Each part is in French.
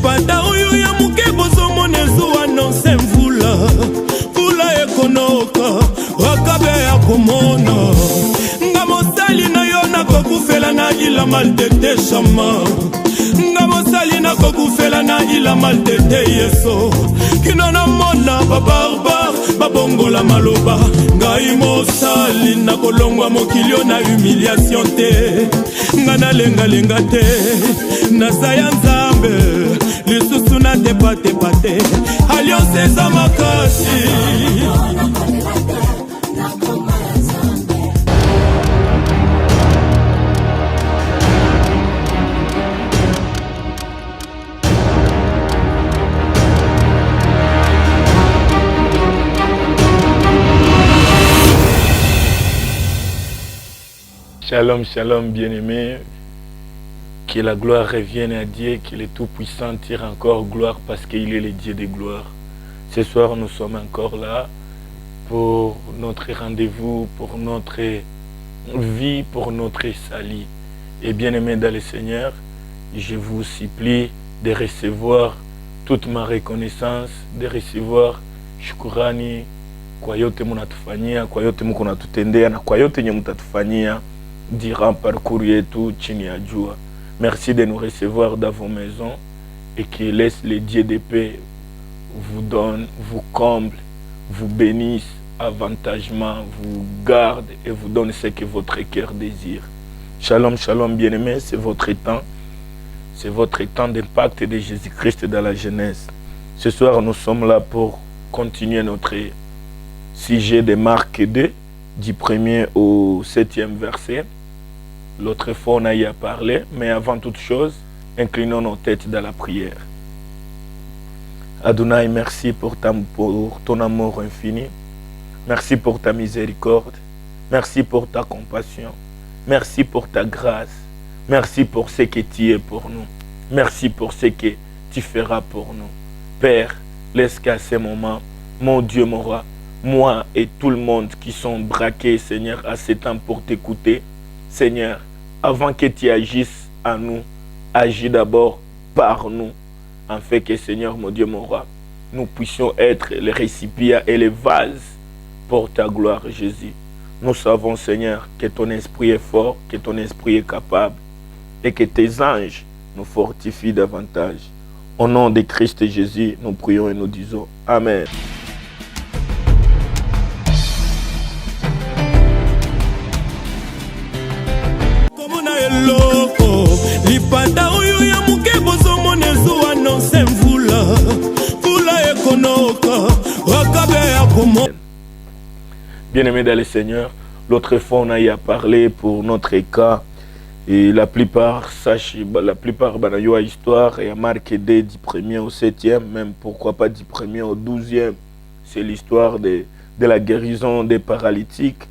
lipanda oyo ya muke bozomona ezuwa nonse mvula mvula ekonoka wakabe ya komona nga mosali na yo nakokufela na ila maltete shama nga mosali nakokufela na ila maltete yeso kino na mona babarbar babongola maloba ngai mosali nakolongwa mokilio na humiliation te nga nalengalenga te nasa ya nzambe lisusu na tepatepa te alliance eza makasi. Shalom, shalom, bien-aimés. Que la gloire revienne à Dieu, que le Tout-Puissant tire encore gloire parce qu'il est le Dieu de gloire. Ce soir, nous sommes encore là pour notre rendez-vous, pour notre vie, pour notre salut. Et bien-aimés dans le Seigneur, je vous supplie de recevoir toute ma reconnaissance, de recevoir shukurani kwa yote munatufanyia, kwa yote muko natutendea na kwa yote nye mutatufanyia durant parcours yetu chini ya jua. Merci de nous recevoir dans vos maisons et que laisse le Dieu de paix vous donne, vous comble, vous bénisse avantagement, vous garde et vous donne ce que votre cœur désire. Shalom, shalom bien-aimés, c'est votre temps. C'est votre temps d'impact de Jésus-Christ dans la jeunesse. Ce soir, nous sommes là pour continuer notre sujet de Marc 2, du 1er au 7e verset. L'autre fois, on a y à parler, mais avant toute chose, inclinons nos têtes dans la prière. Adonai, merci pour ton amour infini. Merci pour ta miséricorde. Merci pour ta compassion. Merci pour ta grâce. Merci pour ce que tu es pour nous. Merci pour ce que tu feras pour nous. Père, laisse qu'à ce moment, mon Dieu, mon roi, moi et tout le monde qui sont braqués, Seigneur, à ce temps pour t'écouter, Seigneur, avant que tu agisses à nous, agis d'abord par nous, afin que, Seigneur, mon Dieu, mon roi, nous puissions être les récipients et les vases pour ta gloire, Jésus. Nous savons, Seigneur, que ton esprit est fort, que ton esprit est capable et que tes anges nous fortifient davantage. Au nom de Christ Jésus, nous prions et nous disons Amen. lipanda oyo ya muke bozomona ezuwa nonse mvula mvula ekonoka wakabe ya komona. Bien-aimés dans le Seigneur, l'autre fois on a eu à parler pour notre cas et la plupart banayo à histoire et à Marc 2 du 1er au 7e, même pourquoi pas du 1er au 12e. C'est l'histoire de la guérison des paralytiques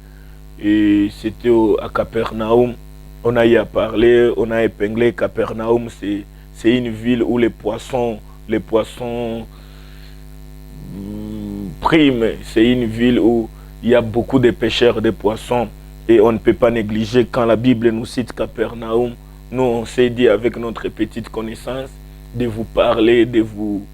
et c'était à Capernaum. On a y à parler, on a épinglé Capernaum, c'est une ville où les poissons priment. C'est une ville où il y a beaucoup de pêcheurs de poissons et on ne peut pas négliger quand la Bible nous cite Capernaum. Nous, on s'est dit avec notre petite connaissance de vous parler, de vous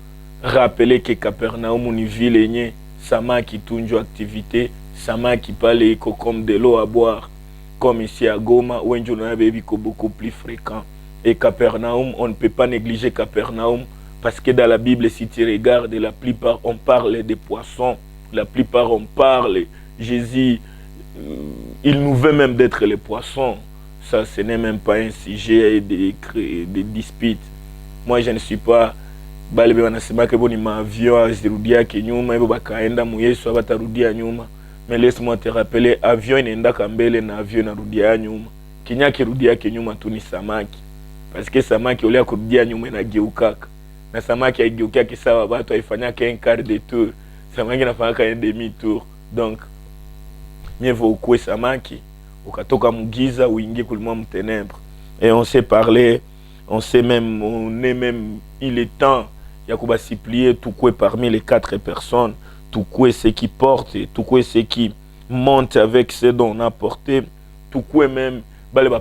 rappeler que Capernaum est une ville sama qui tourne activité, sama qui parle comme de l'eau à boire. Comme ici à Goma, où on a beaucoup plus fréquent. Et Capernaum, on ne peut pas négliger Capernaum, parce que dans la Bible, si tu regardes, la plupart, on parle des poissons, la plupart, on parle, Jésus, il nous veut même d'être les poissons. Ça, ce n'est même pas un sujet de dispute. Moi, je ne suis pas... Mais laisse-moi te rappeler, avion inaenda kambele na avion inarudia nyuma. Kinya kirudia kinyuma tu ni samaki. Parce que samaki ulia kurudia nyuma inageukaka. Na samaki haigeukia kisawa watu haifanyaka un quart de tour. Samaki inafanyaka un demi tour. Donc, mieux vaut ukue samaki, ukatoka mugiza uingie kulimwa mtenebre. Et on s'est parlé, on est même, il est temps, Yakuba supplier tout quoi parmi les 4 personnes. Tout quoi ce qui porte, tout quoi ce qui monte avec ce dont on a porté, tout quoi même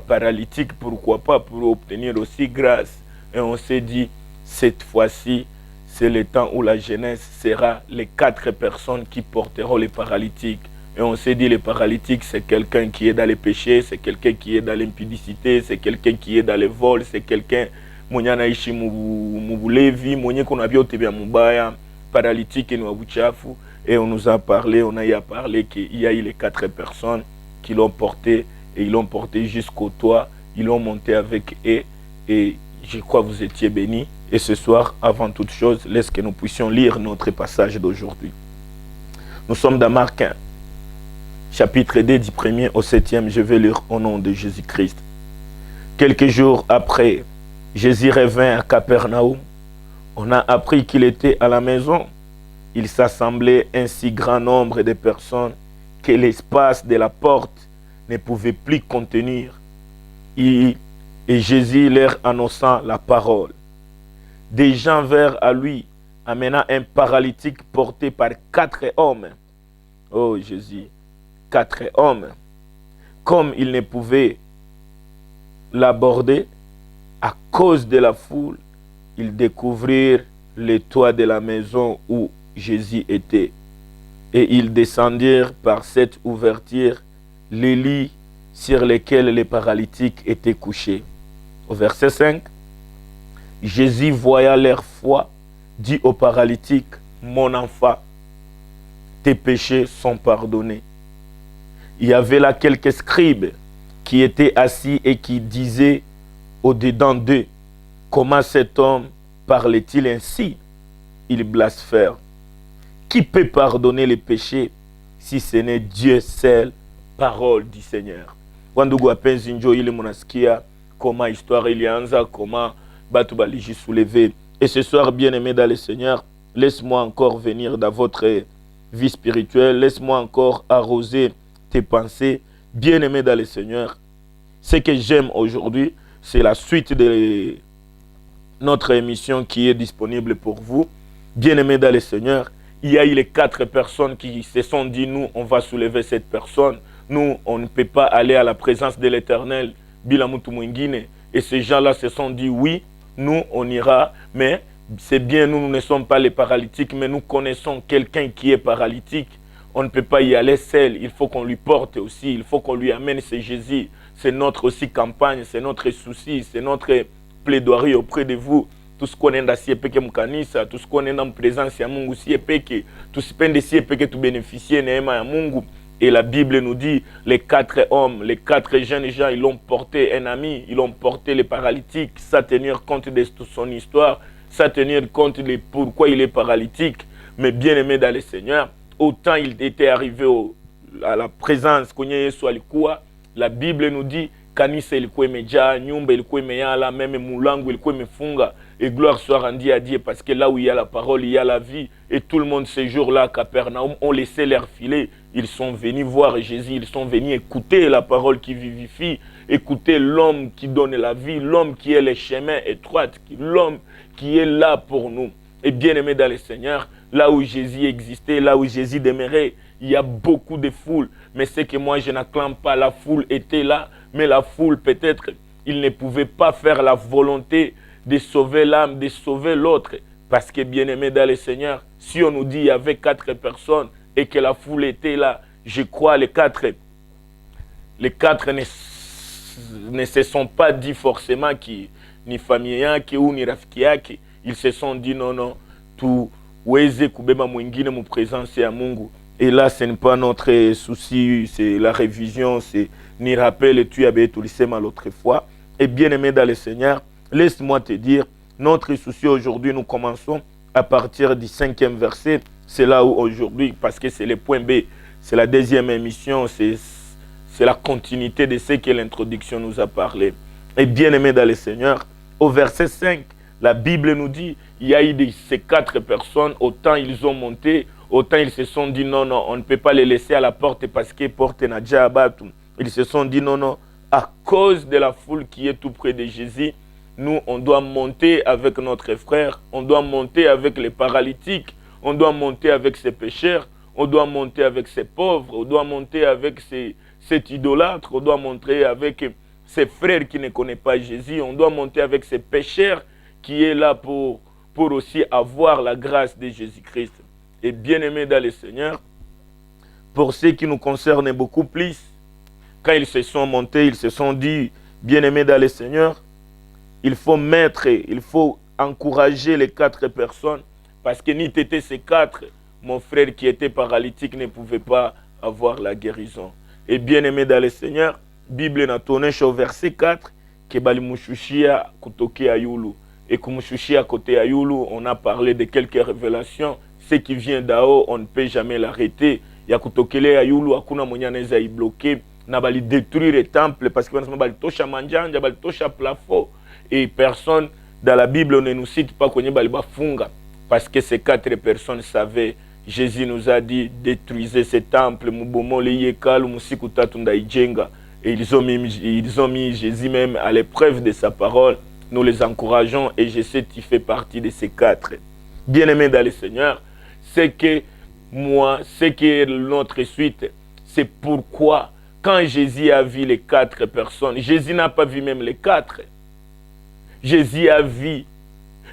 paralytique, pourquoi pas, pour obtenir aussi grâce. Et on s'est dit, cette fois-ci, c'est le temps où la jeunesse sera les 4 personnes qui porteront les paralytiques. Et on s'est dit, les paralytiques, c'est quelqu'un qui est dans les péchés, c'est quelqu'un qui est dans l'impudicité, c'est quelqu'un qui est dans le vol, c'est quelqu'un mwenye anaishi mubulevi, mwenye kuna vyote vya mubaya, paralytique et nuabuchafu. Et on nous a parlé, on a eu à parler qu'il y a eu les 4 personnes qui l'ont porté, et ils l'ont porté jusqu'au toit, ils l'ont monté avec eux, et je crois que vous étiez bénis. Et ce soir, avant toute chose, laisse que nous puissions lire notre passage d'aujourd'hui. Nous sommes dans Marc 1, chapitre 2, du 1er au 7e, je vais lire au nom de Jésus-Christ. Quelques jours après, Jésus revint à Capernaum. On a appris qu'il était à la maison. Il s'assemblait un si grand nombre de personnes que l'espace de la porte ne pouvait plus contenir. Et Jésus leur annonçant la parole. Des gens vinrent à lui, amenant un paralytique porté par 4 hommes. Oh Jésus, 4 hommes. Comme ils ne pouvaient l'aborder à cause de la foule, ils découvrirent le toit de la maison où Jésus était. Et ils descendirent par cette ouverture les lits sur lesquels les paralytiques étaient couchés. Au verset 5, Jésus, voyant leur foi, dit au paralytique, « Mon enfant, tes péchés sont pardonnés. » Il y avait là quelques scribes qui étaient assis et qui disaient au-dedans d'eux, « Comment cet homme parlait-il ainsi? Il blasphème. Qui peut pardonner les péchés si ce n'est Dieu seul? » Parole du Seigneur. Wandugu wapenzi, njoo ile munasikia comment histoire ilianza, comment batu baliji soulevé. Et ce soir, bien-aimé dans le Seigneur, laisse-moi encore venir dans votre vie spirituelle, laisse-moi encore arroser tes pensées. Bien-aimé dans le Seigneur, ce que j'aime aujourd'hui, c'est la suite de notre émission qui est disponible pour vous. Bien-aimé dans le Seigneur, il y a eu les 4 personnes qui se sont dit, nous, on va soulever cette personne. Nous, on ne peut pas aller à la présence de l'Éternel. Et ces gens-là se sont dit, oui, nous, on ira. Mais c'est bien, nous ne sommes pas les paralytiques, mais nous connaissons quelqu'un qui est paralytique. On ne peut pas y aller seul. Il faut qu'on lui porte aussi. Il faut qu'on lui amène, c'est Jésus. C'est notre aussi campagne, c'est notre souci, c'est notre plaidoirie auprès de vous. Tout ce qu'on est dans si peke mkanisa, tout ce qu'on est dans présence ya Mungu si peke, tout ce qu'on est si peke tu bénéficier neema ya Mungu. Et la Bible nous dit, les 4 hommes, les 4 jeunes gens, ils l'ont porté un ami, ils l'ont porté les paralytiques, sans tenir compte de son histoire, sans tenir compte de pourquoi il est paralytique. Mais bien aimé dans le Seigneur, autant il était arrivé à la présence, la Bible nous dit, kanisa ilikuwa imejaa, nyumba ilikuwa imeyala, même mulango ilikuwa imefunga, et gloire soit rendue à Dieu, parce que là où il y a la parole, il y a la vie, et tout le monde ces jours-là à Capernaum ont laissé leur filet, ils sont venus voir Jésus, ils sont venus écouter la parole qui vivifie, écouter l'homme qui donne la vie, l'homme qui est le chemin étroit, l'homme qui est là pour nous. Et bien aimé dans le Seigneur, là où Jésus existait, là où Jésus demeurait, il y a beaucoup de foules, mais c'est que moi je n'acclame pas, la foule était là, mais la foule peut-être, il ne pouvait pas faire la volonté de sauver l'âme, de sauver l'autre, parce que bien aimé dans le Seigneur, si on nous dit il y avait 4 personnes et que la foule était là, je crois les 4 ne se sont pas dit forcément qui ni famille yake ou ni rafiki yake, ils se sont dit non, tuweze kubeba mwingine mu présence ya Mungu. Et là, ce n'est pas notre souci, c'est la révision, c'est ni rappel, tu avais tout lycée l'autre fois. Et bien aimé dans le Seigneur, laisse-moi te dire, notre souci aujourd'hui, nous commençons à partir du 5e verset. C'est là où aujourd'hui, parce que c'est le point B, c'est la 2e émission, c'est la continuité de ce que l'introduction nous a parlé. Et bien aimé dans le Seigneur, au verset 5, la Bible nous dit, il y a eu ces 4 personnes, autant ils ont monté, autant ils se sont dit non, on ne peut pas les laisser à la porte parce que porte n'a déjà abattu. Ils se sont dit non, à cause de la foule qui est tout près de Jésus, nous, on doit monter avec notre frère, on doit monter avec les paralytiques, on doit monter avec ces pécheurs, on doit monter avec ces pauvres, on doit monter avec cet idolâtre, on doit monter avec ces frères qui ne connaissent pas Jésus, on doit monter avec ces pécheurs qui est là pour aussi avoir la grâce de Jésus-Christ. Et bien-aimés dans le Seigneur, pour ce qui nous concerne beaucoup plus, quand ils se sont montés, ils se sont dit, bien-aimés dans le Seigneur, il faut encourager les 4 personnes, parce que ni t'étais ces 4, mon frère qui était paralytique ne pouvait pas avoir la guérison. Et bien-aimés dans le Seigneur, Bible n'a tourné au verset 4, que balimushushia kutoke ayulu. Et comme mushushia côté ayulu, on a parlé de quelques révélations. Ce qui vient d'Ao, on ne peut jamais l'arrêter. Ya kutokele ayulu, akuna mwenye anaweza ibloquer, na bali détruire le temple, parce que maintenant bali tosha manjanja, bali tosha plafond. Et personne dans la Bible ne nous cite pas kwenye bali bafunga, parce que ces 4 personnes savaient. Jésus nous a dit, détruisez ce temple, mubomo le yekalu, musiku tatu ndaijenga. Et ils ont mis Jésus même à l'épreuve de sa parole. Nous les encourageons et je sais que tu fais partie de ces 4. Bien-aimés dans le Seigneur, c'est que moi, c'est que notre suite, c'est pourquoi quand Jésus a vu les 4 personnes, Jésus n'a pas vu même les 4. Jésus a vu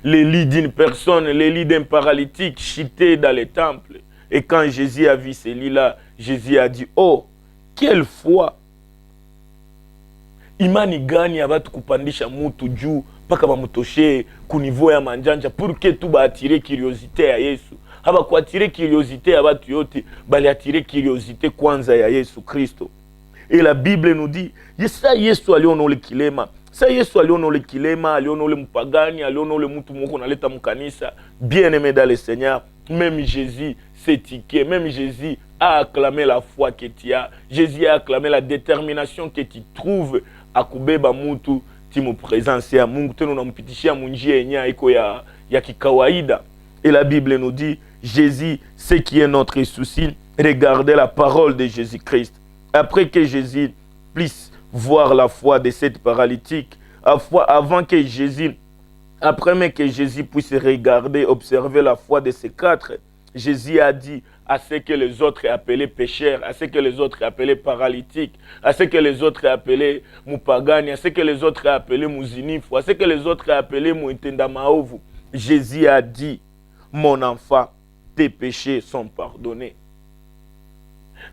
les lits d'une personne, les lits d'un paralytique chutés dans le temple. Et quand Jésus a vu ces lits-là, Jésus a dit, oh, quelle foi! Imani gani abatu kupandisha mutu juu paka bamutoshe ku niveau ya manjanja pour que tout ba attirer curiosité ya Yesu. Haba ku attirer curiosité ya batu yote, bali attirer curiosité kwanza ya Yesu Kristo. Et la Bible nous dit, yesa Yesu aliona ule kilema. Sa Yesu aliona ule kilema, aliona ule mpagani, aliona ule mtu mwoko naleta mkanisa. Bien-aimé dans le Seigneur, même Jésus s'est tiqué, même Jésus a acclamé la foi que tu as. Jésus a acclamé la détermination que tu trouves à kubeba mutu timu présence ya Mungu tena unampitishia munjia yenye iko ya kikawaida. Et la Bible nous dit, Jésus, ce qui est notre souci, regardez la parole de Jésus-Christ. Après que Jésus puisse voir la foi de cette paralytique, avant que Jésus, après même que Jésus puisse regarder, observer la foi de ces 4, Jésus a dit à ceux que les autres appelaient pécheurs, à ceux que les autres appelaient paralytiques, à ceux que les autres appelaient moupagani, à ceux que les autres appelaient mouzinifu, à ceux que les autres appelaient mouintendamaovu. Jésus a dit, mon enfant, tes péchés sont pardonnés.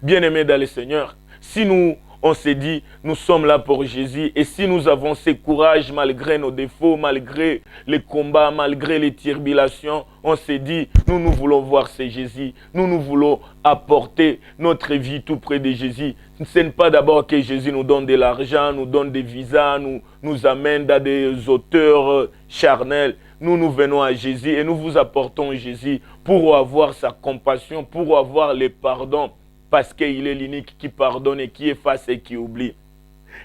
Bien-aimés dans le Seigneur, si on s'est dit, nous sommes là pour Jésus, et si nous avons ce courage malgré nos défauts, malgré les combats, malgré les tribulations, on s'est dit, nous voulons voir ce Jésus, nous voulons apporter notre vie tout près de Jésus. Ce n'est pas d'abord que Jésus nous donne de l'argent, nous donne des visas, nous amène dans des auteurs charnels. Nous venons à Jésus et nous vous apportons Jésus pour avoir sa compassion, pour avoir le pardon. Parce qu'il est l'unique qui pardonne et qui efface et qui oublie.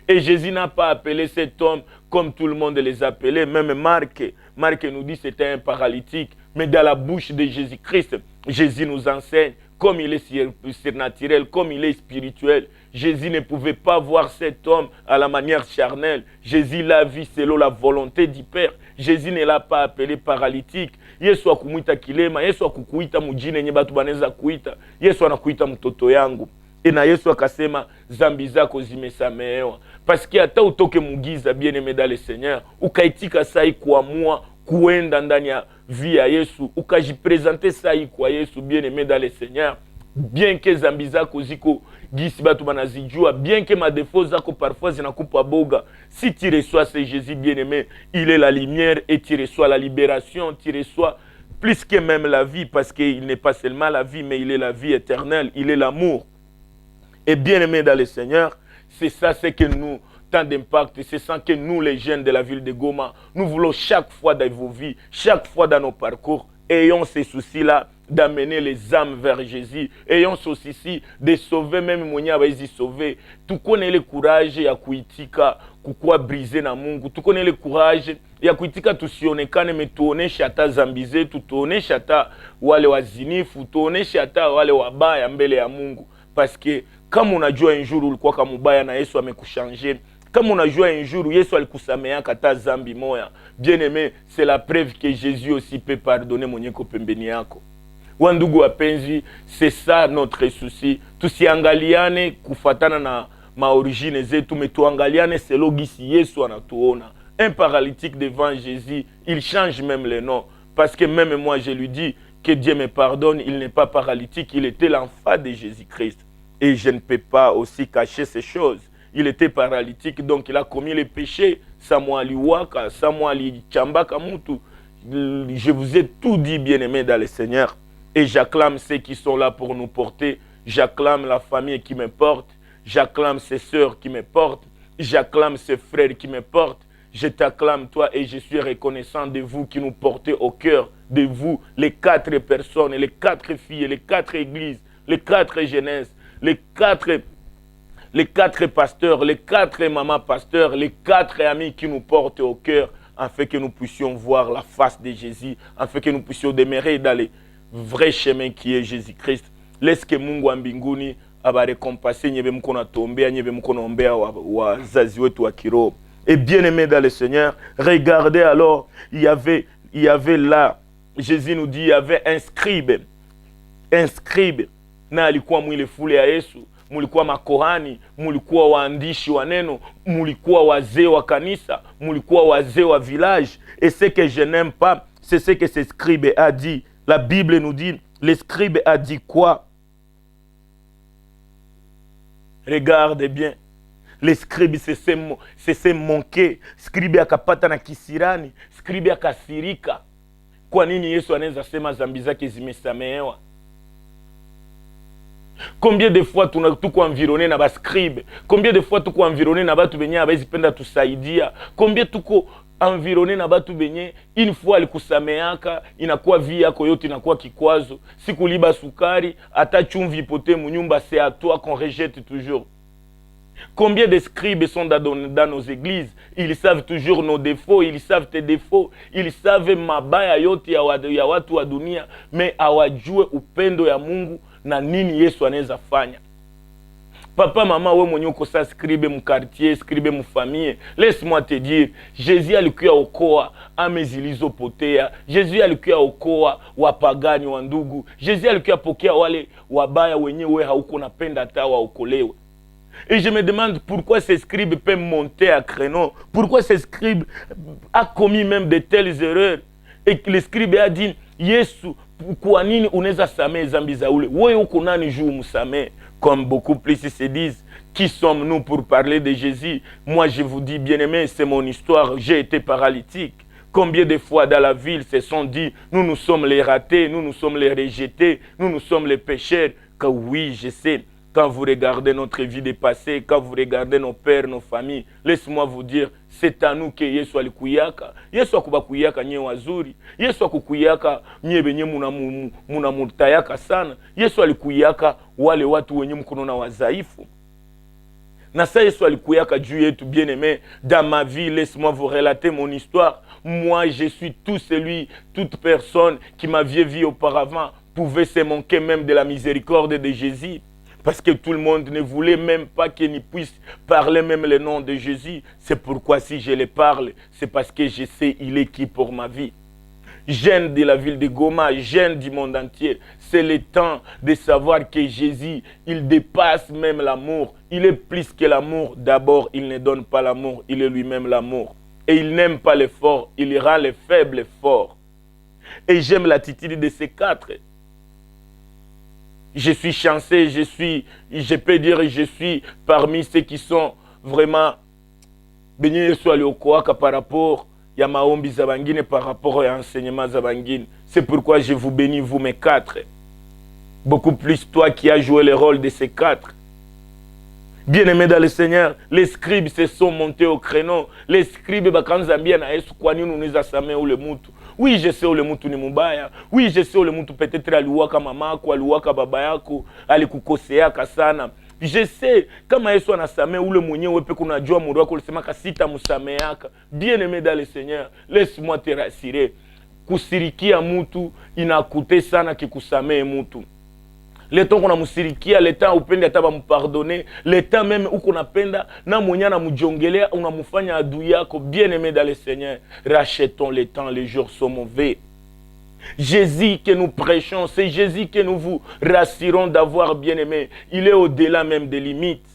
Et Jésus n'a pas appelé cet homme comme tout le monde les appelait. Même Marc nous dit que c'était un paralytique. Mais dans la bouche de Jésus-Christ, Jésus nous enseigne comme il est surnaturel, comme il est spirituel. Jésus ne pouvait pas voir cet homme à la manière charnelle. Jésus l'a vu selon la volonté du Père. Jésus ne l'a pas appelé paralytique. Yesu akumuita kilema, Yesu akukuita mujine nye batu baneza kuita. Yesu anakuita mtoto yangu. Na Yesu akasema zambi zako zimesamehewa. Parce que hata utoke mugiza bien-aimé dans le Seigneur, ukaitika sai kuamua kuenda ndani ya vie ya Yesu, ukajipresenter sai kwa Yesu bien-aimé dans le Seigneur. Bien que zambi zako ziko gisi batu banazijua, bien que ma défaut zako parfois zinakupa boga, si tu reçois ce Jésus bien-aimé, il est la lumière et tu reçois la libération, tu reçois plus que même la vie, parce qu'il n'est pas seulement la vie, mais il est la vie éternelle, il est l'amour. Et bien-aimé dans le Seigneur, c'est ça, c'est que nous, tant d'impact, c'est ça que nous, les jeunes de la ville de Goma, nous voulons chaque fois dans vos vies, chaque fois dans nos parcours, ayons ces soucis-là, d'amener les âmes vers Jésus. Ayons ce souci de sauver même mwenye abaisi sauver. Tu connais le courage ya kuitika kukua brisé na Mungu. Tu connais le courage ya kuitika tusionekane me tuoneshe hata zambi zetu, tuoneshe hata wale wazinifu, tuoneshe hata wale wabaya mbele ya Mungu. Parce que kama unajua un jour ulikuwa kama mubaya na Yesu amekuchanger, kama unajua un jour Yesu alikusamea kata zambi moya, bien-aimé, c'est la preuve que Jésus aussi peut pardonner mwenye ko pembeni yako. Wandugu wapenzi, c'est ça notre souci. Tusiangaliane kufatana na maorigine zetu, metuangaliane selo gisi Yesu anatuona. Un paralytique devant Jésus, il change même le nom. Parce que même moi, je lui dis que Dieu me pardonne, il n'est pas paralytique, il était l'enfant de Jésus-Christ. Et je ne peux pas aussi cacher ces choses. Il était paralytique, donc il a commis les péchés. Samualiwaka, Samuali Chambaka Mutu. Je vous ai tout dit, bien-aimés dans le Seigneur. Et j'acclame ceux qui sont là pour nous porter. J'acclame la famille qui me porte. J'acclame ses sœurs qui me portent. J'acclame ses frères qui me portent. Je t'acclame, toi, et je suis reconnaissant de vous qui nous portez au cœur, de vous, les 4 personnes, les 4 filles, les 4 églises, les 4 jeunesses, les 4 pasteurs, les 4 mamans pasteurs, les 4 amis qui nous portent au cœur, afin que nous puissions voir la face de Jésus, afin que nous puissions demeurer dans le vrai chemin qui est Jésus-Christ. Laisse que Mungu wa mbinguni abarekompase nyebe mkona tombea, nyebe mkona ombea wazazi wetu wa kiroho. Et bien aimé dans le Seigneur, regardez alors, il y avait là, Jésus nous dit, il y avait un scribe, na alikuwa mwile fule ya Yesu, mulikuwa makohani, mulikuwa waandishi wa neno, mulikuwa wazee wa kanisa, mulikuwa wazee wa village. Et ce que je n'aime pas, c'est ce que ce scribe a dit. La Bible nous dit, le scribe a dit quoi? Regardez bien. Les scribes c'est manqué. Scribe akapata na kisirani. Scribe akasirika. Kwa nini Yesu anaweza sema zambi zake zimesamehewa? Combien de fois tuko environné na ba scribe? Combien de fois tuko environné na batu benye abazipenda tusaidia? Combien tuko environné na batu benye une fois alikusameaka inakuwa vie yako yote inakuwa kikwazo. Siku liba sukari ata chumvi pote munyumba, c'est à toi qu'on rejette toujours. Combien de scribes sont dans nos églises? Ils savent toujours nos défauts, ils savent tes défauts, ils savent mabaya yote ya watu wa dunia, mais hawajue upendo ya Mungu na nini Yesu anaweza fanya. Papa, maman, we mwenye uko sa scribe mu quartier, scribe mu famille, laisse-moi te dire, Jésus alikuya okoa ame zilizopotea. Jésus alikuya okoa wapagani wa ndugu. Jésus alikuya pokea wale wabaya wenye we hauko napenda hata waokolewe. Et je me demande pourquoi ces scribes peuvent monter à créneau. Pourquoi ces scribes a commis même de telles erreurs. Et le scribe a dit, Yesu, kwa nini unaweza samehe zambi za ule? Wewe uko nani juu musamehe? Comme beaucoup plus se disent, qui sommes-nous pour parler de Jésus? Moi je vous dis, bien-aimé, c'est mon histoire, j'ai été paralytique. Combien de fois dans la ville se sont dit, nous sommes les ratés, nous sommes les rejetés, nous sommes les pécheurs. Que oui, je sais. Quand vous regardez notre vie dépassée, quand vous regardez nos pères, nos familles, laisse-moi vous dire, c'est à nous que Yesu alikuyaka. Yesu akubakuyaka nye wazuri. Yesu akukuyaka nye benye munamutayaka sana. Yesu alikuyaka wale watu wenye mkono na wazaifu. Na ça Yesu alikuyaka juu yetu, bien-aimé. Dans ma vie, laisse-moi vous relater mon histoire. Moi, je suis toute personne qui m'avait vu auparavant pouvait se manquer même de la miséricorde de Jésus. Parce que tout le monde ne voulait même pas qu'il puisse parler même le nom de Jésus. C'est pourquoi si je le parle, c'est parce que je sais il est qui pour ma vie. Jeune de la ville de Goma, jeune du monde entier. C'est le temps de savoir que Jésus, il dépasse même l'amour. Il est plus que l'amour. D'abord, il ne donne pas l'amour, il est lui-même l'amour. Et il n'aime pas les forts, il rend les faibles forts. Et j'aime l'attitude de ces 4. Je suis chanceux, je peux dire, je suis parmi ceux qui sont vraiment bénis Yesu aliokoaka par rapport ya maombi za bangine, par rapport à enseignement za bangine. C'est pourquoi je vous bénis, vous mes 4. Beaucoup plus toi qui as joué le rôle de ces 4. Bien-aimés dans le Seigneur, les scribes se sont montés au créneau. Les scribes bakanzambia na Yesu kwa nini unaweza samehe ule mtu? Oui, je sais ule mtu ni mubaya. Oui, je sais ule mtu peut-être aliwaka mamako, aliwaka baba yako, alikukoseaka sana. Je sais kama Yesu anasamehe ule mwenyewe pe kunajua mungu wako ulisemaka sita musameheaka. Bien-aimé dans le Seigneur, laisse-moi te rassurer. Kusirikia mtu inakute sana kikusamehe mtu. Le temps qu'on a musirikia, le temps upende ataba mpardonner, le temps même où qu'on appenda na mwenye na mujongelea unamufanya adui yako. Bien-aimé dans le Seigneur, rachetons le temps, les jours sont mauvais. Jésus que nous prêchons, c'est Jésus que nous vous rassurons d'avoir bien-aimé. Il est au-delà même des limites.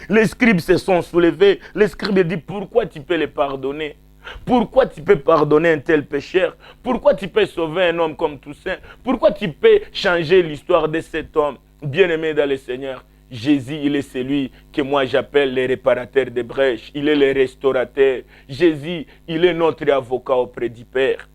Les scribes se sont soulevés. Les scribes disent, pourquoi tu peux les pardonner? Pourquoi tu peux pardonner un tel pécheur? Pourquoi tu peux sauver un homme comme Toussaint? Pourquoi tu peux changer l'histoire de cet homme? Bien-aimé dans le Seigneur, Jésus, il est celui que moi j'appelle le réparateur des brèches. Il est le restaurateur. Jésus, il est notre avocat auprès du Père.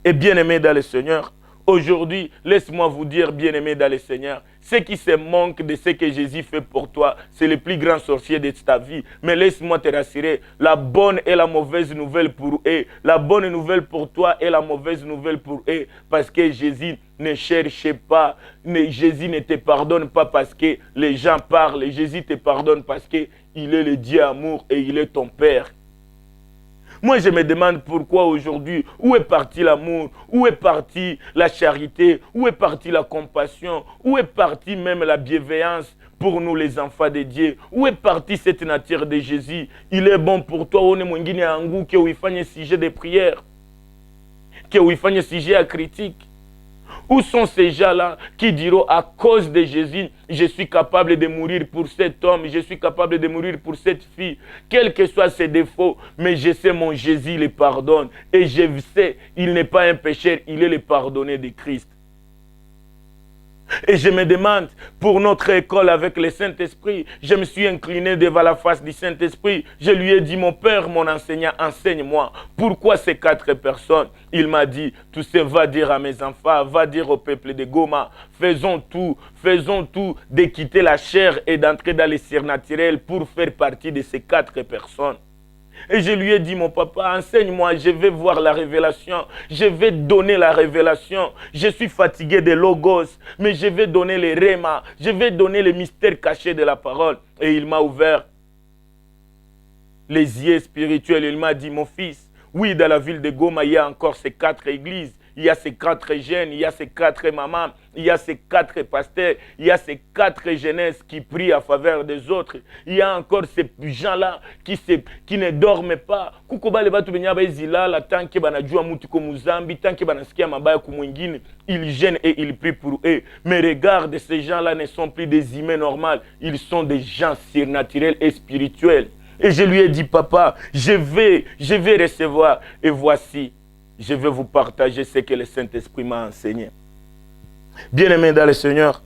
Et bien-aimé dans le Seigneur, aujourd'hui, laisse-moi vous dire, bien-aimé dans le Seigneur, ce qui se manque de ce que Jésus fait pour toi, c'est le plus grand sorcier de ta vie. Mais laisse-moi te rassurer, la bonne et la mauvaise nouvelle pour eux. La bonne nouvelle pour toi et la mauvaise nouvelle pour eux. Parce que Jésus ne cherche pas, Jésus ne te pardonne pas parce que les gens parlent. Jésus te pardonne parce qu'il est le Dieu amour et il est ton Père. Moi, je me demande pourquoi aujourd'hui, où est parti l'amour, où est partie la charité, où est partie la compassion, où est partie même la bienveillance pour nous les enfants de Dieu, où est partie cette nature de Jésus. Il est bon pour toi, on est mwingine angu, que où il fait un sujet de prière, que où il fait un sujet à critique. Où sont ces gens-là qui diront à cause de Jésus, je suis capable de mourir pour cet homme, je suis capable de mourir pour cette fille, quels que soient ses défauts, mais je sais mon Jésus les pardonne. Et je sais, il n'est pas un pécheur, il est le pardonné de Christ. Et je me demande, pour notre école avec le Saint-Esprit, je me suis incliné devant la face du Saint-Esprit. Je lui ai dit, mon Père, mon enseignant, enseigne-moi. Pourquoi ces 4 personnes? Il m'a dit, tout ça va dire à mes enfants, va dire au peuple de Goma, faisons tout de quitter la chair et d'entrer dans les surnaturels pour faire partie de ces 4 personnes. Et je lui ai dit, mon papa, enseigne-moi, je vais voir la révélation. Je vais donner la révélation. Je suis fatigué des logos, mais je vais donner les rémas. Je vais donner les mystères cachés de la parole. Et il m'a ouvert les yeux spirituels. Il m'a dit, mon fils, oui, dans la ville de Goma, il y a encore ces 4 églises. Il y a ces 4 jeunes, il y a ces 4 mamans, il y a ces 4 pasteurs, il y a ces 4 jeunesses qui prient à faveur des autres. Il y a encore ces gens-là qui ne dorment pas. Ils gênent et ils prient pour eux. Mais regarde, ces gens-là ne sont plus des humains normaux. Ils sont des gens surnaturels et spirituels. Et je lui ai dit, papa, je vais recevoir. Et voici, je vais vous partager ce que le Saint-Esprit m'a enseigné. Bien-aimés dans le Seigneur,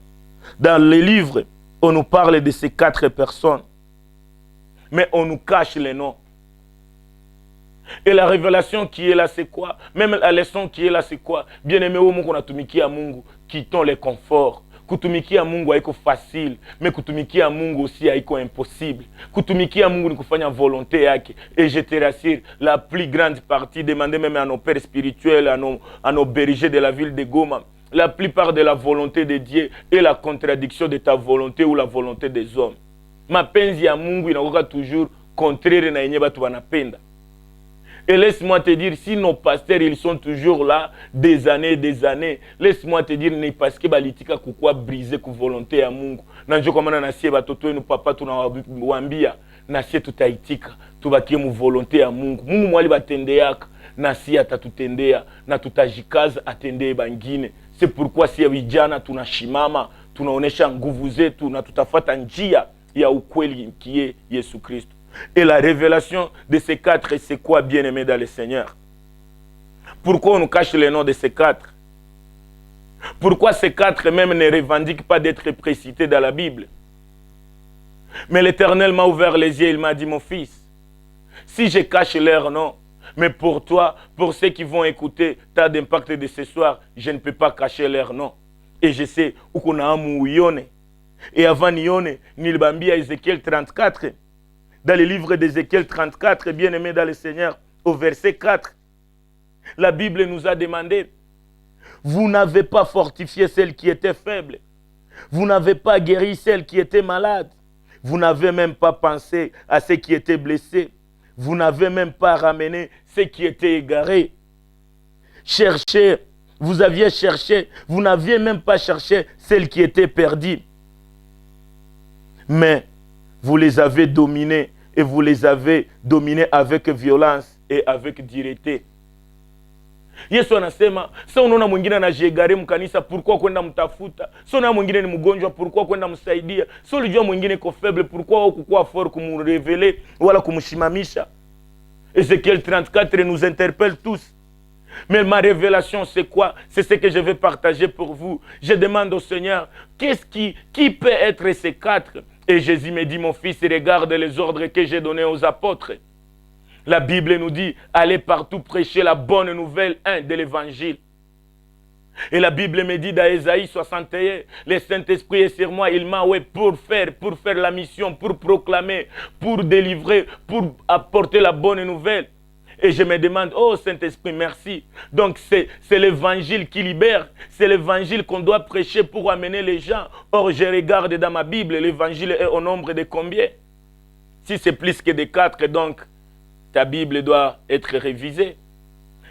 dans les livres, on nous parle de ces 4 personnes. Mais on nous cache les noms. Et la révélation qui est là, c'est quoi? Même la leçon qui est là, c'est quoi? Bien-aimés, au monde qu'on a tumiki à Mungu, quittons les conforts. Kutumikia Mungu haiko facile, mais kutumikia Mungu aussi haiko impossible. Kutumikia Mungu ni kufanya volonté yake. Et je te rassure, la plus grande partie, demandez même à nos pères spirituels, à nos bergers de la ville de Goma, la plupart de la volonté de Dieu est la contradiction de ta volonté ou la volonté des hommes. Mapenzi ya Mungu inakuwa toujours contraire na yenye batu wanapenda. Et laisse-moi te dire, si nos pasteurs, ils sont toujours là, des années, laisse-moi te dire, n'est parce que balitika kukua brisé ku volonté ya Mungu. Nanjo komana nasie batoto enu papa tunawambia, nasie tutaitika, tubakie mu volonté ya Mungu. Mungu mwali batendeaka, nasie atatutendea, na tutajikaza atendee bangine. C'est pourquoi si vijana tunashimama, tunaonesha nguvu zetu, na tutafata njia ya ukweli kie Yesu Kristo. Et la révélation de ces 4, c'est quoi, bien-aimé dans le Seigneur? Pourquoi on nous cache les noms de ces 4? Pourquoi ces 4 même ne revendiquent pas d'être précités dans la Bible? Mais l'Éternel m'a ouvert les yeux, il m'a dit, mon fils, si je cache leur nom, mais pour toi, pour ceux qui vont écouter tas d'impact de ce soir, je ne peux pas cacher leur nom. Et je sais où qu'on a un yone. Et avant Yone, Nilbambi à Ézéchiel 34, dans le livre d'Ézéchiel 34, bien-aimé dans le Seigneur, au verset 4, la Bible nous a demandé, vous n'avez pas fortifié celle qui était faible, vous n'avez pas guéri celle qui était malade, vous n'avez même pas pensé à ceux qui étaient blessés, vous n'avez même pas ramené ceux qui étaient égarés. Cherchez, vous aviez cherché, vous n'aviez même pas cherché celle qui était perdue. Mais vous les avez dominés et vous les avez dominés avec violence et avec dureté. Yesu anasema, sasa unaona mwingine anajiegare mkanisa, pourquoi kwenda mtafuta? Sasa unaona mwingine ni mgonjwa, pourquoi kwenda msaidia? Sasa ulijua mwingine ko faible, pourquoi ukukua fort kumreveler wala kumshimamisha? Ézéchiel 34 nous interpelle tous. Mais ma révélation, c'est quoi? C'est ce que je vais partager pour vous. Je demande au Seigneur, qui peut être ces 4? Et Jésus me dit, mon fils, regarde les ordres que j'ai donnés aux apôtres. La Bible nous dit, allez partout prêcher la bonne nouvelle de l'évangile. Et la Bible me dit dans Ésaïe 61, le Saint-Esprit est sur moi, il m'a pour faire la mission, pour proclamer, pour délivrer, pour apporter la bonne nouvelle. Et je me demande, oh Saint-Esprit, merci. Donc c'est l'évangile qui libère, c'est l'évangile qu'on doit prêcher pour amener les gens. Or, je regarde dans ma Bible, l'évangile est au nombre de combien? Si c'est plus que de 4, donc ta Bible doit être révisée.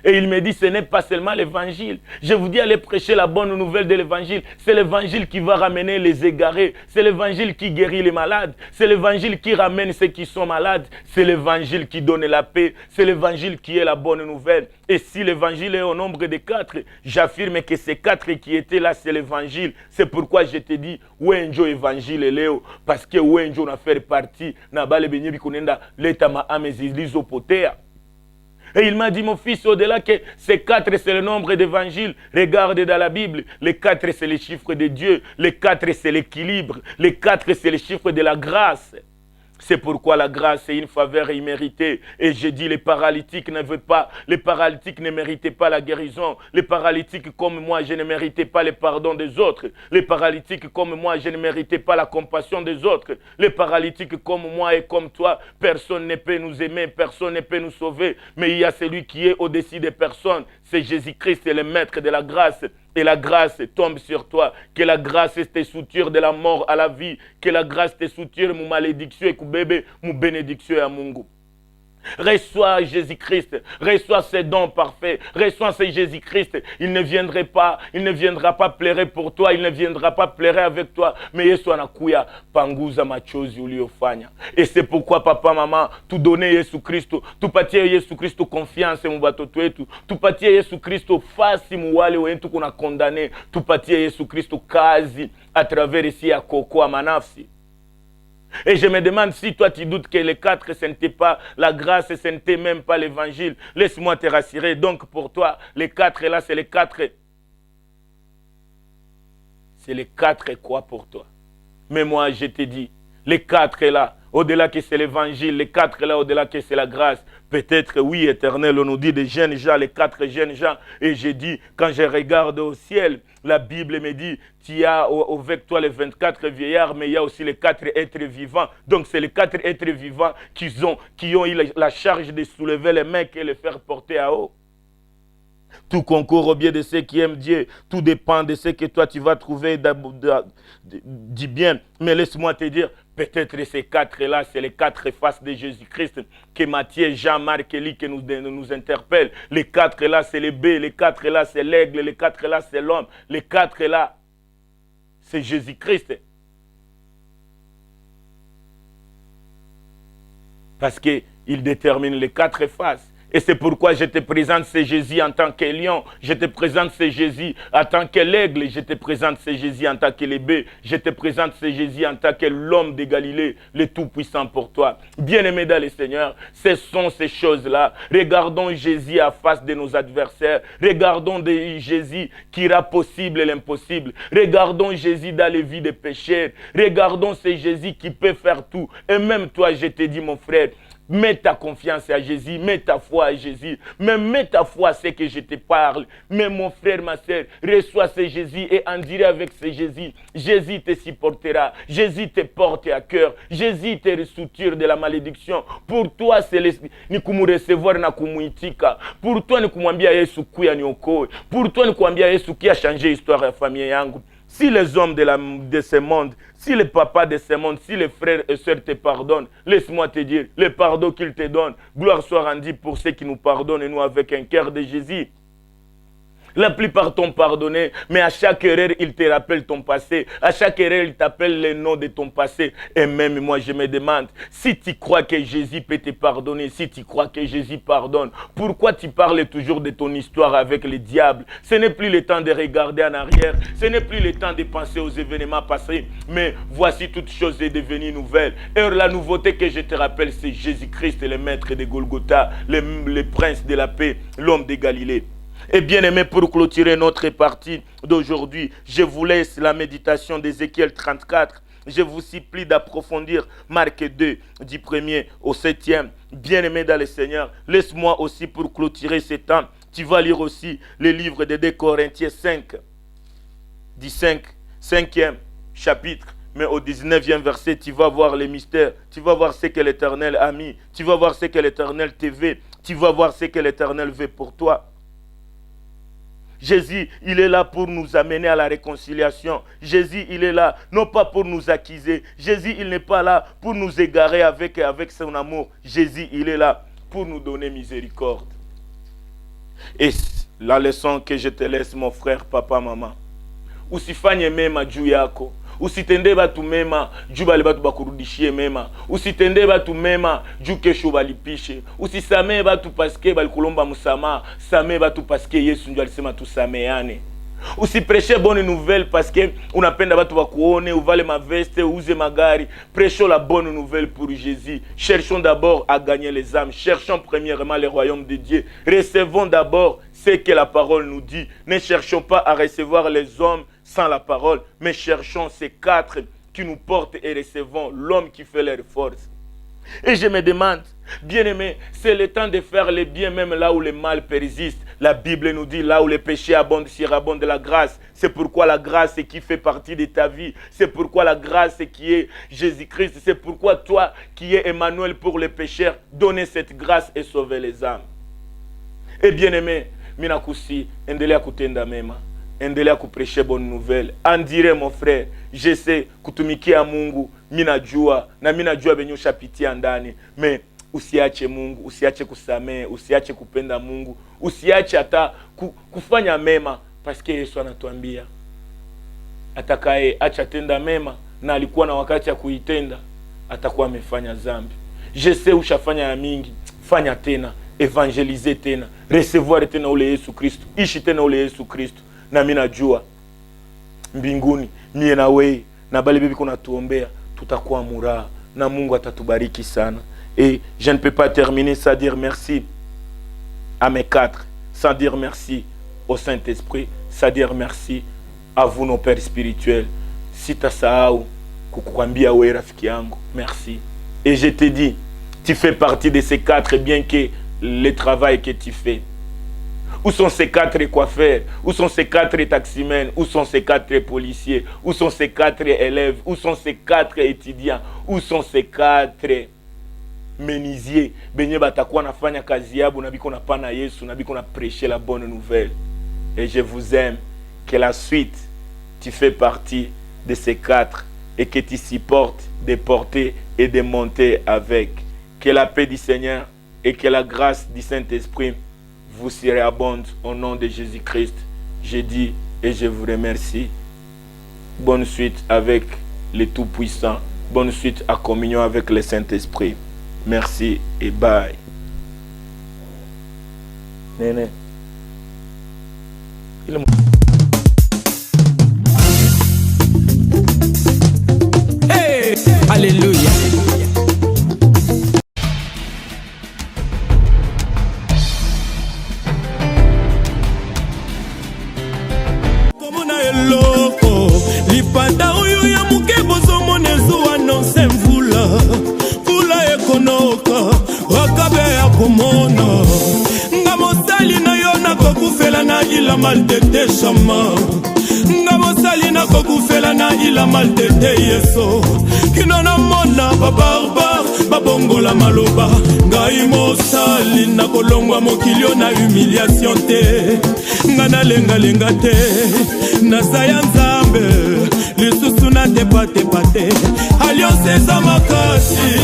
Et il me dit, ce n'est pas seulement l'évangile. Je vous dis, allez prêcher la bonne nouvelle de l'évangile. C'est l'évangile qui va ramener les égarés. C'est l'évangile qui guérit les malades. C'est l'évangile qui ramène ceux qui sont malades. C'est l'évangile qui donne la paix. C'est l'évangile qui est la bonne nouvelle. Et si l'évangile est au nombre de 4, j'affirme que ces 4 qui étaient là, c'est l'évangile. C'est pourquoi je te dis, Wenjo évangile Léo. Parce que Wenjo n'a fait partie. Nabale benyebi konenda leta ma amezilizo potea. Et il m'a dit, mon fils, au-delà que ces 4, c'est le nombre d'évangiles. Regarde dans la Bible. Les 4, c'est les chiffres de Dieu. Les 4, c'est l'équilibre. Les 4, c'est les chiffres de la grâce. C'est pourquoi la grâce est une faveur imméritée. Et je dis, les paralytiques ne méritaient pas la guérison. Les paralytiques comme moi, je ne méritais pas le pardon des autres. Les paralytiques comme moi, je ne méritais pas la compassion des autres. Les paralytiques comme moi et comme toi, personne ne peut nous aimer, personne ne peut nous sauver. Mais il y a celui qui est au-dessus des personnes. C'est Jésus-Christ, c'est le maître de la grâce. Et la grâce tombe sur toi. Que la grâce te soutire de la mort à la vie. Que la grâce te soutire mon malédiction et bébé, mon bénédiction à Mungu. Reçois Jésus-Christ, reçois ses dons parfaits, reçois ce Jésus-Christ. Il ne viendra pas pleurer pour toi, il ne viendra pas pleurer avec toi. Mais Yesu anakuya panguza machozi uliofanya. Et c'est pourquoi papa, maman, tu donner Yesu Kristo, tu patie Yesu Kristo confiance mu batoto wetu, tu patie Yesu Kristo fasi mu wale wetu kuna condamné, tu patie Yesu Kristo kazi à travers ici ya koko manafsi. Et je me demande si toi tu doutes que les 4 ce n'était pas la grâce, ce n'était même pas l'évangile. Laisse-moi te rassurer. Donc pour toi, les 4 là, c'est les 4. C'est les 4 quoi pour toi? Mais moi, je te dis, les 4 là, au-delà que c'est l'évangile, les 4 là, au-delà que c'est la grâce. Peut-être, oui, éternel, on nous dit des jeunes gens, les 4 jeunes gens. Et j'ai dit, quand je regarde au ciel, la Bible me dit, tu as avec toi les 24 vieillards, mais il y a aussi les 4 êtres vivants. Donc, c'est les 4 êtres vivants qui ont eu la charge de soulever les mains et les faire porter à haut. Tout concourt au bien de ceux qui aiment Dieu. Tout dépend de ce que toi tu vas trouver du bien. Mais laisse-moi te dire, peut-être ces 4 là, c'est les 4 faces de Jésus-Christ que Matthieu, Jean, Marc et Luc nous interpellent. Les 4 là, c'est les baies. Les 4 là, c'est l'aigle. Les 4 là, c'est l'homme. Les 4 là, c'est Jésus-Christ. Parce qu'il détermine les 4 faces. Et c'est pourquoi je te présente ce Jésus en tant que lion. Je te présente ce Jésus en tant que l'aigle. Je te présente ce Jésus en tant que l'ébé. Je te présente ce Jésus en tant que l'homme de Galilée, le Tout-Puissant pour toi. Bien-aimé dans le Seigneur, ce sont ces choses-là. Regardons Jésus à face de nos adversaires. Regardons Jésus qui rend possible l'impossible. Regardons Jésus dans les vies des pécheurs. Regardons ce Jésus qui peut faire tout. Et même toi, je te dis, mon frère, mets ta confiance à Jésus, mets ta foi à Jésus, mais mets ta foi à ce que je te parle. Mais mon frère, ma soeur, reçois ce Jésus et en dirait avec ce Jésus. Jésus te supportera, Jésus te porte à cœur, Jésus te ressouture de la malédiction. Pour toi, c'est ni kumu recevoir na kumuitika. Pour toi, ni kumwambia Yesu kuya niokoe. Pour toi, ni kumwambia Yesu qui a changé l'histoire de la famille yangu. Si les hommes de ce monde, si les papas de ce monde, si les frères et sœurs te pardonnent, laisse-moi te dire, le pardon qu'ils te donnent, gloire soit rendue pour ceux qui nous pardonnent et nous avec un cœur de Jésus. La plupart t'ont pardonné, mais à chaque erreur, il te rappelle ton passé. À chaque erreur, il t'appelle le nom de ton passé. Et même moi, je me demande, si tu crois que Jésus peut te pardonner, si tu crois que Jésus pardonne, pourquoi tu parles toujours de ton histoire avec le diable? Ce n'est plus le temps de regarder en arrière, ce n'est plus le temps de penser aux événements passés, mais voici toute chose est devenue nouvelle. Et la nouveauté que je te rappelle, c'est Jésus-Christ, le maître de Golgotha, le prince de la paix, l'homme de Galilée. Et bien aimé, pour clôturer notre partie d'aujourd'hui, je vous laisse la méditation d'Ézéchiel 34. Je vous supplie d'approfondir Marc 2, du 1er au 7e. Bien aimé dans le Seigneur, laisse-moi aussi pour clôturer ce temps. Tu vas lire aussi le livre de 2 Corinthiens 5, du 5e chapitre. Mais au 19e verset, tu vas voir les mystères. Tu vas voir ce que l'Éternel a mis. Tu vas voir ce que l'Éternel te veut. Tu vas voir ce que l'Éternel veut pour toi. Jésus, il est là pour nous amener à la réconciliation. Jésus, il est là, non pas pour nous accuser. Jésus, il n'est pas là pour nous égarer avec son amour. Jésus, il est là pour nous donner miséricorde. Et la leçon que je te laisse, mon frère, papa, maman. Usifanye mema juu yako. Usitende batu mema juu bali batu bakurudishie mema. Usitende batu mema juu kesho balipishe. Usisame batu paske bali kulomba musama. Same batu paske Yesu ndio alisema tusameane. Usiprêche bonne nouvelle parce que unapenda batu bakuone, uvale ma veste, uze magari. Prêchons la bonne nouvelle pour Jésus. Cherchons d'abord à gagner les âmes. Cherchons premièrement le royaume de Dieu. Recevons d'abord ce que la parole nous dit. Ne cherchons pas à recevoir les hommes sans la parole, mais cherchons ces 4 qui nous portent et recevons l'homme qui fait leur force. Et je me demande, bien-aimé, c'est le temps de faire le bien même là où le mal persiste. La Bible nous dit, là où le péché abonde, surabonde la grâce. C'est pourquoi la grâce qui fait partie de ta vie. C'est pourquoi la grâce qui est Jésus-Christ. C'est pourquoi toi, qui es Emmanuel pour les pécheurs, donnez cette grâce et sauvez les âmes. Et bien-aimé, minakusi, endelea kutenda mema. Endelea kuprêcher bonne nouvelle. Andire mon frère, je sais kutumikia Mungu, minajua na minajua benye ushapitia ndani. Mais usiache Mungu, usiache kusamehe, usiache kupenda Mungu, usiache hata kufanya mema, parce que Yesu anatuambia atakaye acha tenda mema na alikuwa na wakati ya kuitenda atakuwa amefanya dhambi. Je sais ushafanya ya mingi, fanya tena, evangelize tena, recevoir tena ule Yesu Kristo, ishi tena ule Yesu Kristo. Na mimi najua mbinguni mie na wewe na bali bibi kuna tuombea tutakuwa muraha na Mungu atatubariki sana. Et je ne peux pas terminer sans dire merci à mes 4, sans dire merci au Saint-Esprit, sans dire merci à vous nos pères spirituels. Sitasahau kukuambia wewe rafiki yangu, merci. Et je te dis, tu fais partie de ces 4 bien que le travail que tu fais. Où sont ces 4 coiffeurs? Où sont ces 4 taximens? Où sont ces 4 policiers? Où sont ces 4 élèves? Où sont ces 4 étudiants? Où sont ces 4 menuisiers? Benye batakuwa nafanya kazi yabo na biko na pana Yesu na biko na prêcher la bonne nouvelle. Et je vous aime. Que la suite, tu fais partie de ces 4 et que tu supportes de porter et de monter avec. Que la paix du Seigneur et que la grâce du Saint-Esprit vous surabonde au nom de Jésus-Christ. Je dis et je vous remercie. Bonne suite avec le Tout-Puissant. Bonne suite à communion avec le Saint-Esprit. Merci et bye. Néné. Hey, alléluia. Lipanda oyo ya muke bozomona ezuwa nonse mvula mvula ekonoka wakabe ya komona nga mosali na yo nakokufela na ila maltete shama nga mosali nakokufela na ila maltete yeso kino na mona babarbar babongola maloba ngai mosali nakolongwa mokilio na humiliation te nga nalengalenga te nasaya nzambe lisusu na tepa te alliance eza makasi